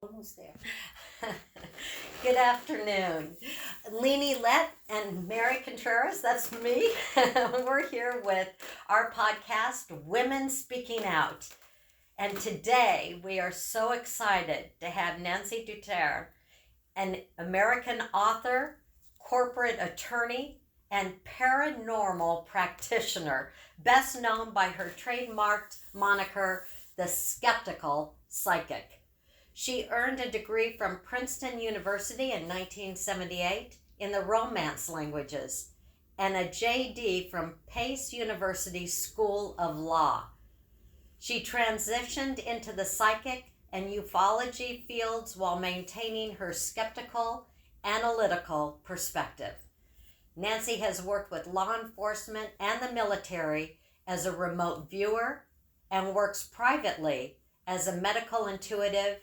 Almost there. Good afternoon. Leanie Lett and Mary Contreras, that's me. We're here with our podcast, Women Speaking Out. And today we are so excited to have Nancy Tertre, an American author, corporate attorney, and paranormal practitioner, best known by her trademarked moniker, the Skeptical Psychic. She earned a degree from Princeton University in 1978 in the Romance languages and a JD from Pace University School of Law. She transitioned into the psychic and ufology fields while maintaining her skeptical, analytical perspective. Nancy has worked with law enforcement and the military as a remote viewer and works privately as a medical intuitive,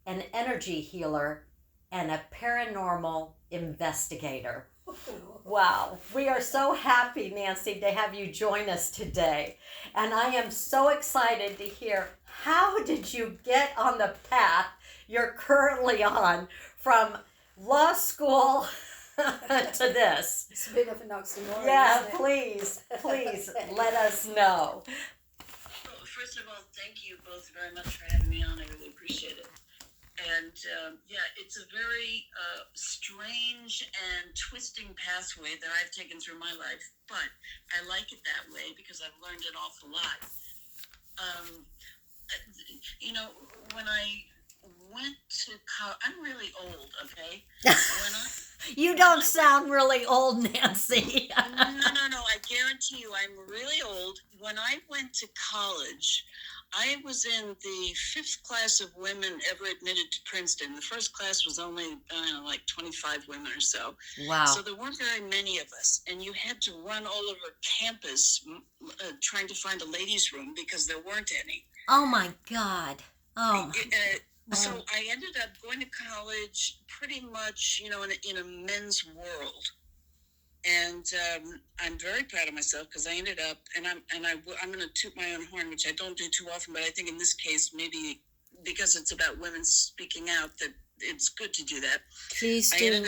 an energy healer, and a paranormal investigator. Wow, we are so happy, Nancy, to have you join us today. And I am so excited to hear, how did you get on the path you're currently on from law school to this? It's a bit of an oxymoron. Yeah, isn't it? please let us know. Well, first of all, thank you both very much for having me on. I really appreciate it. And it's a very strange and twisting pathway that I've taken through my life, but I like it that way because I've learned an awful lot. When I went to college, I'm really old, okay? You don't sound really old, Nancy. No, I guarantee you I'm really old. When I went to college, I was in the 5th class of women ever admitted to Princeton. The first class was only, like 25 women or so. Wow. So there weren't very many of us. And you had to run all over campus trying to find a ladies' room because there weren't any. Oh, my God. Oh. So I ended up going to college pretty much, in a men's world. And I'm very proud of myself because I ended up, and I'm going to toot my own horn, which I don't do too often, but I think in this case, maybe because it's about women speaking out, that it's good to do that. Please do.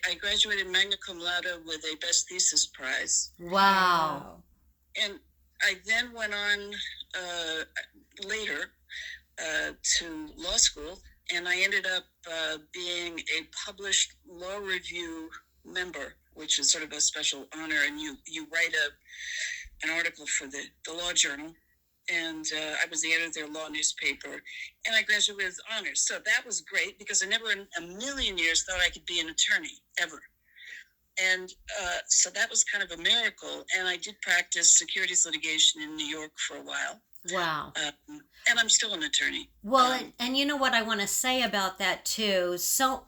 I graduated magna cum laude with a best thesis prize. Wow. And I then went on later to law school, and I ended up being a published law review member, which is sort of a special honor, and you write an article for the law journal, and I was the editor of their law newspaper, and I graduated with honors. So that was great because I never in a million years thought I could be an attorney, ever. And so that was kind of a miracle, and I did practice securities litigation in New York for a while. Wow. And I'm still an attorney. Well, and you know what I want to say about that too. So,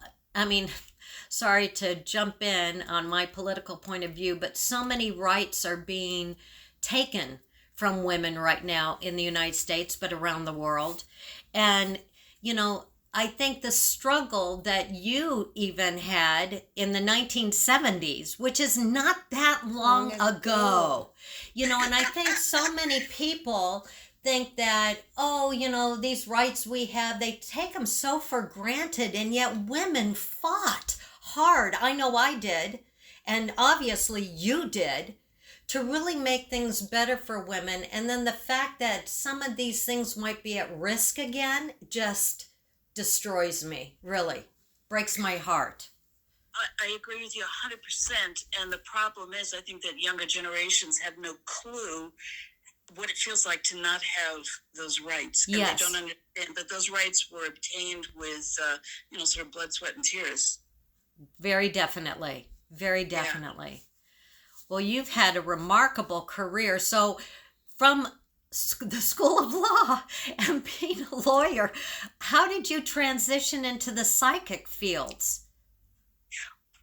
sorry to jump in on my political point of view, but so many rights are being taken from women right now in the United States, but around the world. And, I think the struggle that you even had in the 1970s, which is not that long ago, and I think so many people think that, these rights we have, they take them so for granted, and yet women fought hard. I know I did, and obviously you did, to really make things better for women. And then the fact that some of these things might be at risk again just destroys me, really. Breaks my heart. I agree with you 100%. And the problem is, I think that younger generations have no clue what it feels like to not have those rights. And yes. They don't understand that those rights were obtained with, sort of blood, sweat, and tears. Very definitely. Very definitely. Yeah. Well, you've had a remarkable career. So from the School of Law and being a lawyer, how did you transition into the psychic fields?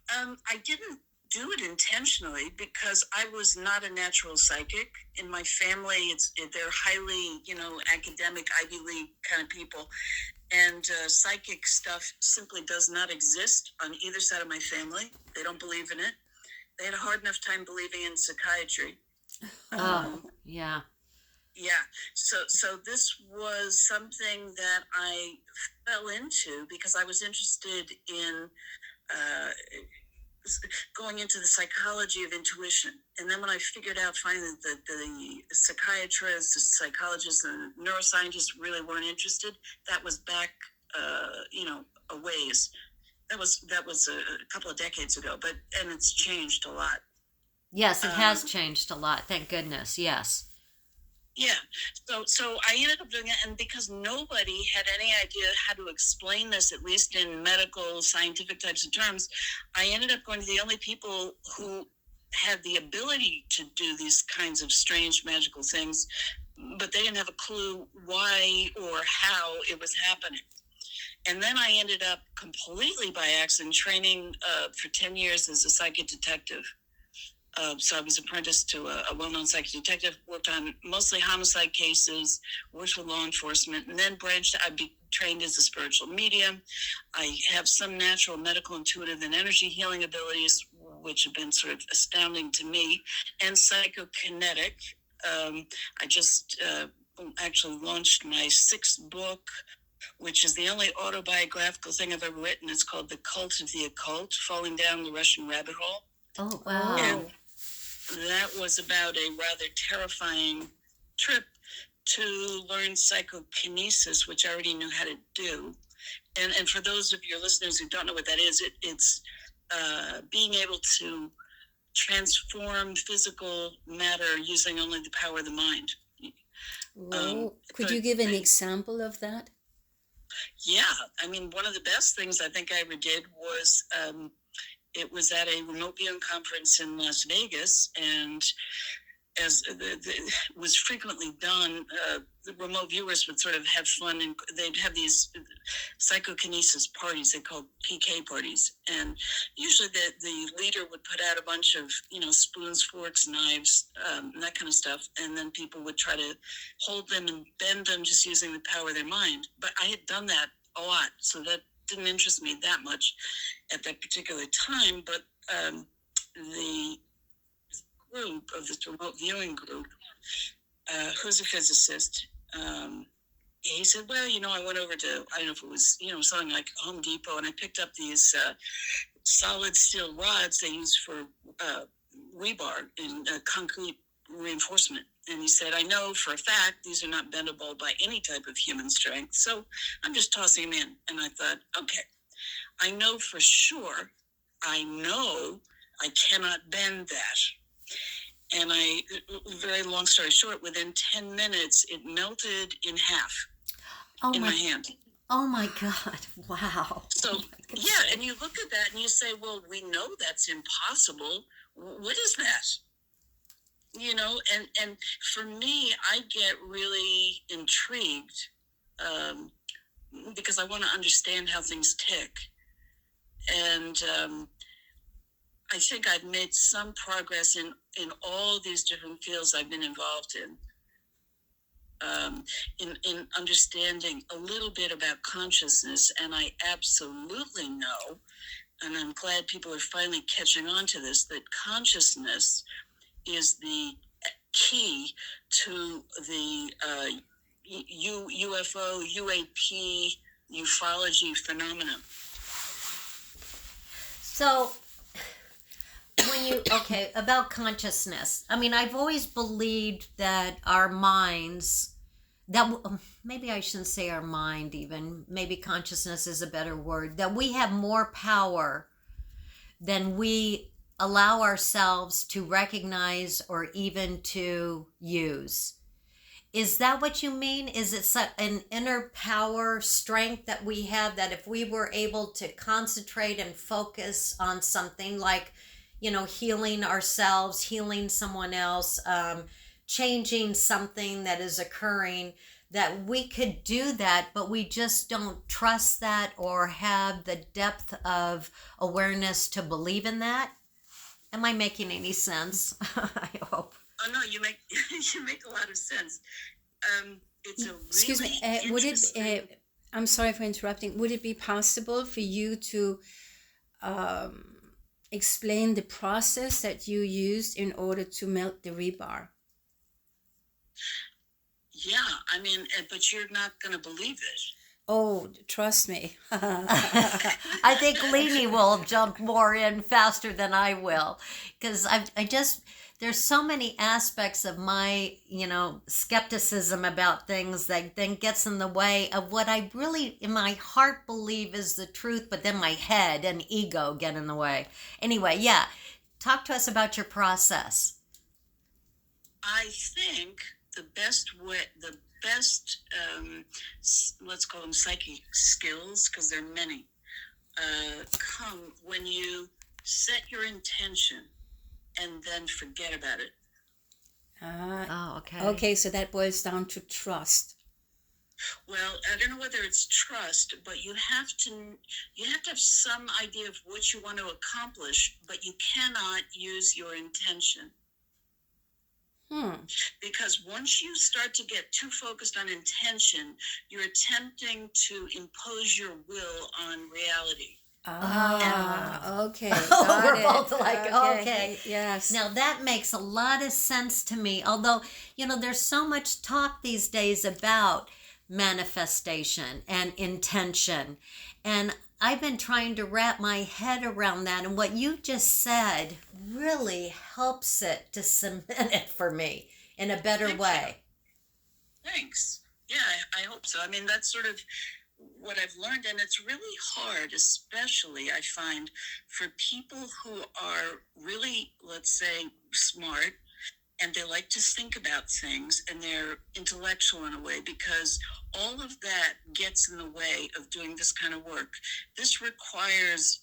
I didn't do it intentionally because I was not a natural psychic. In my family, they're highly, academic, Ivy League kind of people. And psychic stuff simply does not exist on either side of my family. They don't believe in it. They had a hard enough time believing in psychiatry. Yeah. Yeah. So this was something that I fell into because I was interested in uh, going into the psychology of intuition. And then when I figured out finally that the psychiatrists, the psychologists, and neuroscientists really weren't interested, that was back, a ways. That was a couple of decades ago, and it's changed a lot. Yes, it has changed a lot. Thank goodness. Yes. Yeah. So I ended up doing it, and because nobody had any idea how to explain this, at least in medical, scientific types of terms, I ended up going to the only people who had the ability to do these kinds of strange magical things, but they didn't have a clue why or how it was happening. And then I ended up completely by accident training for 10 years as a psychic detective. So I was apprenticed to a well-known psychic detective, worked on mostly homicide cases, worked with law enforcement, and then branched. I'd be trained as a spiritual medium. I have some natural medical, intuitive, and energy healing abilities, which have been sort of astounding to me, and psychokinetic. I just actually launched my 6th book, which is the only autobiographical thing I've ever written. It's called The Cult of the Occult, Falling Down the Russian Rabbit Hole. Oh, wow. And that was about a rather terrifying trip to learn psychokinesis, which I already knew how to do. And for those of your listeners who don't know what that is, it's being able to transform physical matter using only the power of the mind. Could you give an example of that? Yeah. I mean, one of the best things I think I ever did was it was at a remote viewing conference in Las Vegas, and as was frequently done, the remote viewers would sort of have fun, and they'd have these psychokinesis parties they called PK parties, and usually the leader would put out a bunch of spoons, forks, knives, and that kind of stuff, and then people would try to hold them and bend them just using the power of their mind. But I had done that a lot, so that didn't interest me that much at that particular time. But the group of this remote viewing group, who's a physicist, he said, well, I went over to, I don't know if it was, something like Home Depot, and I picked up these solid steel rods they use for rebar in concrete reinforcement. And he said, I know for a fact these are not bendable by any type of human strength, so I'm just tossing them in. And I thought, okay, I know for sure, I know I cannot bend that. And very long story short, within 10 minutes, it melted in half in my hand. Oh my God. Wow. So, yeah, and you look at that and you say, well, we know that's impossible. What is that? And for me, I get really intrigued because I want to understand how things tick. And I think I've made some progress in all these different fields I've been involved in understanding a little bit about consciousness. And I absolutely know, and I'm glad people are finally catching on to this, that consciousness is the key to the UFO, UAP, ufology phenomenon. So, about consciousness. I mean, I've always believed that our minds, maybe I shouldn't say our mind even, maybe consciousness is a better word, that we have more power than we allow ourselves to recognize or even to use. Is that what you mean? Is it an inner power, strength that we have, that if we were able to concentrate and focus on something like, healing ourselves, healing someone else, changing something that is occurring, that we could do that, but we just don't trust that or have the depth of awareness to believe in that? Am I making any sense? I hope. Oh no, you make a lot of sense. It's a really Excuse me. Would it? I'm sorry for interrupting. Would it be possible for you to explain the process that you used in order to melt the rebar? Yeah, I mean, but you're not going to believe it. Oh, trust me. I think Leanie will jump more in faster than I will, because I just, there's so many aspects of my, skepticism about things that then gets in the way of what I really in my heart believe is the truth, but then my head and ego get in the way. Anyway, yeah, talk to us about your process. I think the best, let's call them psychic skills, because there are many, come when you set your intention and then forget about it. Okay. Okay, so that boils down to trust. Well, I don't know whether it's trust, but you have to have some idea of what you want to accomplish, but you cannot use your intention. Because once you start to get too focused on intention, you're attempting to impose your will on reality. Okay. We're both like, okay. Yes. Now that makes a lot of sense to me. Although, there's so much talk these days about manifestation and intention. And I've been trying to wrap my head around that. And what you just said really helps it to cement it for me in a better way. Thanks. Yeah, I hope so. I mean, that's sort of what I've learned, and it's really hard, especially I find for people who are really, let's say, smart, and they like to think about things, and they're intellectual in a way, because all of that gets in the way of doing this kind of work. This requires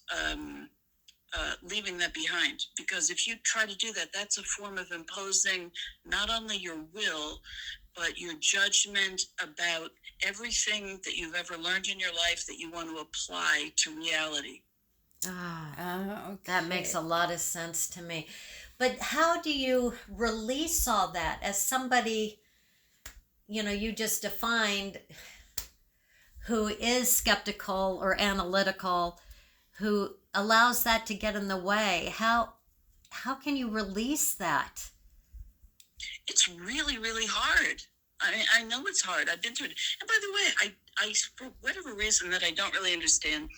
leaving that behind, because if you try to do that, that's a form of imposing not only your will, but your judgment about everything that you've ever learned in your life that you want to apply to reality. Okay. That makes a lot of sense to me. But how do you release all that as somebody, you just defined, who is skeptical or analytical, who allows that to get in the way? How can you release that? It's really, really hard. I know it's hard. I've been through it. And by the way, I for whatever reason that I don't really understand,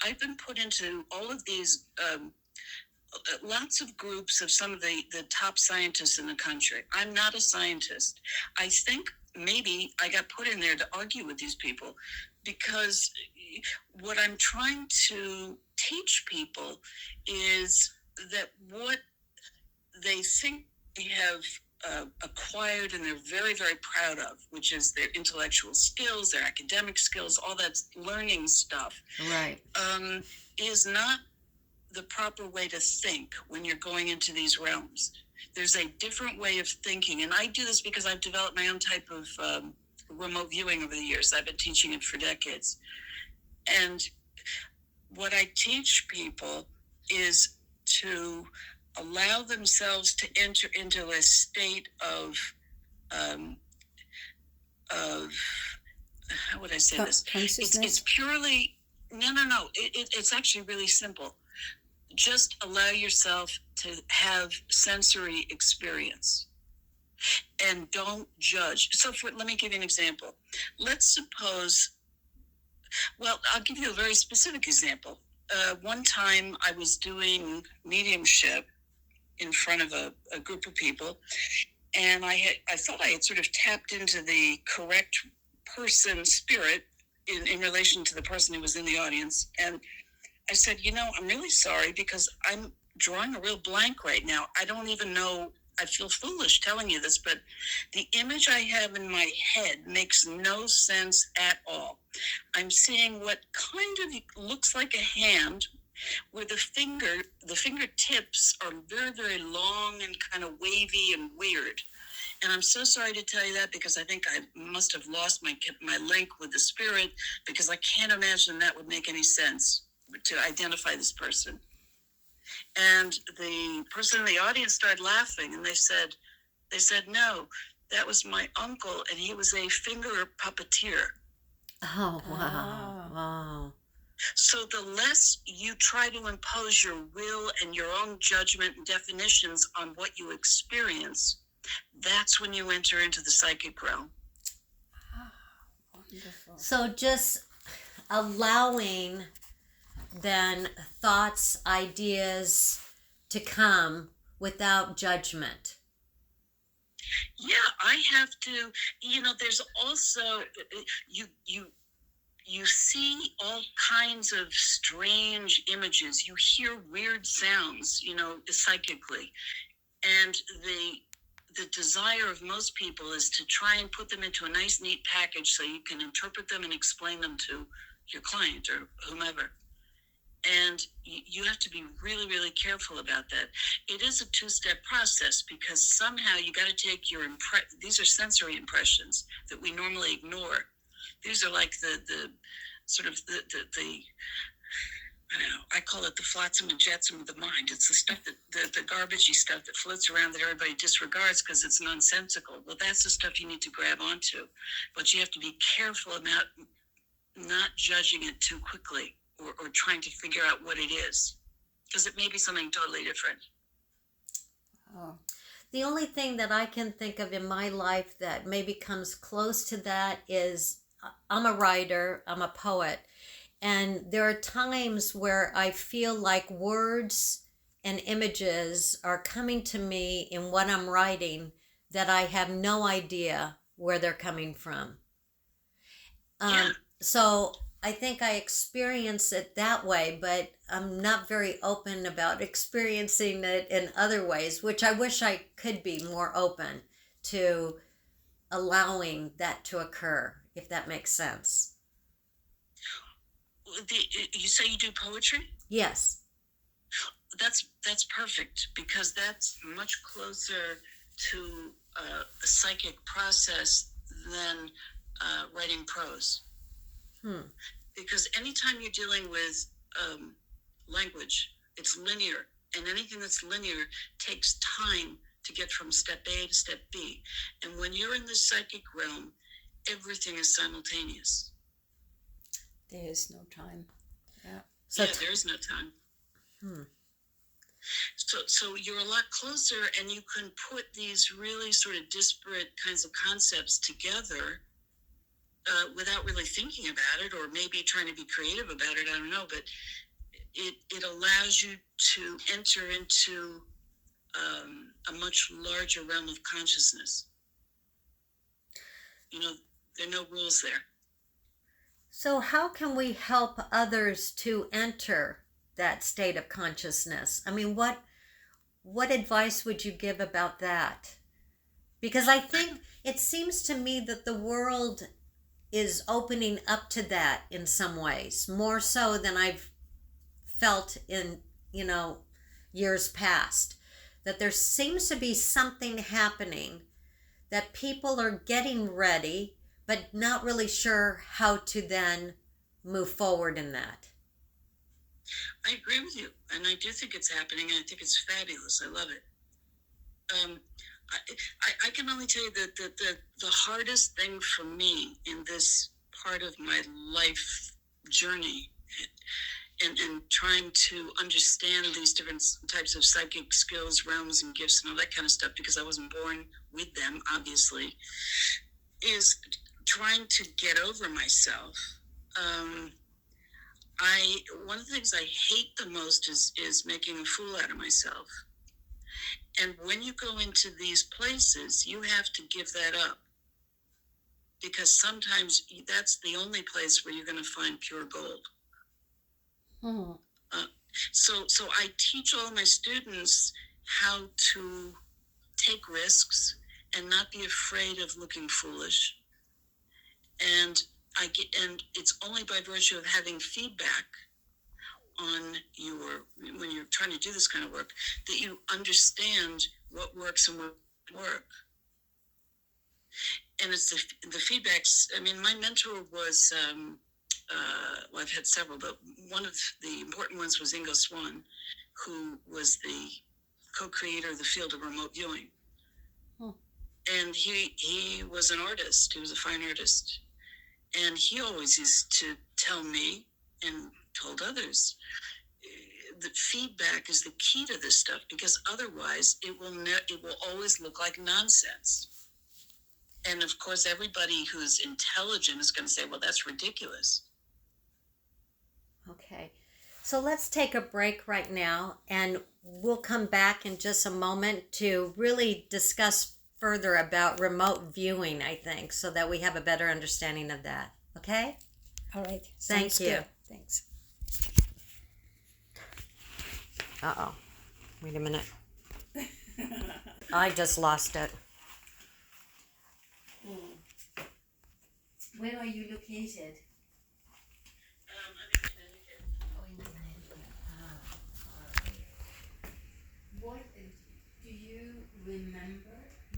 I've been put into all of these lots of groups of some of the top scientists in the country. I'm not a scientist. I think maybe I got put in there to argue with these people, because what I'm trying to teach people is that what they think they have acquired and they're very, very proud of, which is their intellectual skills, their academic skills, all that learning stuff, right, is not the proper way to think when you're going into these realms. There's a different way of thinking, and I do this because I've developed my own type of remote viewing over the years. I've been teaching it for decades, and what I teach people is to allow themselves to enter into a state of how would I say this? It's purely no. It's actually really simple. Just allow yourself to have sensory experience and don't judge. So let me give you an example. Let's suppose, well, I'll give you a very specific example. One time I was doing mediumship in front of a group of people, and I thought I had sort of tapped into the correct person spirit in relation to the person who was in the audience. And I said, I'm really sorry, because I'm drawing a real blank right now. I don't even know, I feel foolish telling you this, but the image I have in my head makes no sense at all. I'm seeing what kind of looks like a hand, where the fingertips are very, very long and kind of wavy and weird. And I'm so sorry to tell you that, because I think I must have lost my link with the spirit, because I can't imagine that would make any sense to identify this person. And the person in the audience started laughing, and they said, no, that was my uncle, and he was a finger puppeteer. Oh, wow. Wow. So the less you try to impose your will and your own judgment and definitions on what you experience, that's when you enter into the psychic realm. Wonderful. So just allowing then thoughts, ideas to come without judgment. Yeah, I have to, there's also, you see all kinds of strange images. You hear weird sounds, psychically. And the desire of most people is to try and put them into a nice, neat package so you can interpret them and explain them to your client or whomever. And you have to be really, really careful about that. It is a two-step process because somehow you got to take these are sensory impressions that we normally ignore. These are like the sort of the I don't know, I call it the flotsam and jetsam of the mind. It's the stuff the garbagey stuff that floats around that everybody disregards because it's nonsensical. Well, that's the stuff you need to grab onto. But you have to be careful about not judging it too quickly or trying to figure out what it is. Because it may be something totally different. Oh. The only thing that I can think of in my life that maybe comes close to that is I'm a writer, I'm a poet, and there are times where I feel like words and images are coming to me in what I'm writing that I have no idea where they're coming from. Yeah. So I think I experience it that way, but I'm not very open about experiencing it in other ways, which I wish I could be more open to allowing that to occur, if that makes sense. You say you do poetry? Yes. That's perfect because that's much closer to a psychic process than writing prose. Because anytime you're dealing with language, it's linear, and anything that's linear takes time to get from step A to step B. And when you're in the psychic realm, everything is simultaneous. There is no time. Yeah. There is no time. So you're a lot closer, and you can put these really sort of disparate kinds of concepts together without really thinking about it, or maybe trying to be creative about it. I don't know, but it allows you to enter into a much larger realm of consciousness. There are no rules there. So how can we help others to enter that state of consciousness? I mean, what advice would you give about that? Because I think it seems to me that the world is opening up to that in some ways, more so than I've felt in, years past. That there seems to be something happening, that people are getting ready, but not really sure how to then move forward in that. I agree with you, and I do think it's happening, and I think it's fabulous. I love it. I can only tell you that the hardest thing for me in this part of my life journey and trying to understand these different types of psychic skills, realms, and gifts and all that kind of stuff, because I wasn't born with them, obviously, is trying to get over myself. One of the things I hate the most is making a fool out of myself. And when you go into these places, you have to give that up, because sometimes that's the only place where you're going to find pure gold. So I teach all my students how to take risks and not be afraid of looking foolish. And it's only by virtue of having feedback when you're trying to do this kind of work, that you understand what works and what doesn't work. And it's the feedbacks. I mean, my mentor was, I've had several, but one of the important ones was Ingo Swann, who was the co-creator of the field of remote viewing. And he was an artist. He was a fine artist. And he always used to tell me and told others that feedback is the key to this stuff, because otherwise it will always look like nonsense. And of course, everybody who's intelligent is going to say, well, that's ridiculous. Okay. So let's take a break right now, and we'll come back in just a moment to really discuss further about remote viewing, I think, so that we have a better understanding of that. Okay? All right. Thank Sounds you. good. Thanks. Uh-oh. Wait a minute. I just lost it. Where are you located? I'm in Connecticut. What do you remember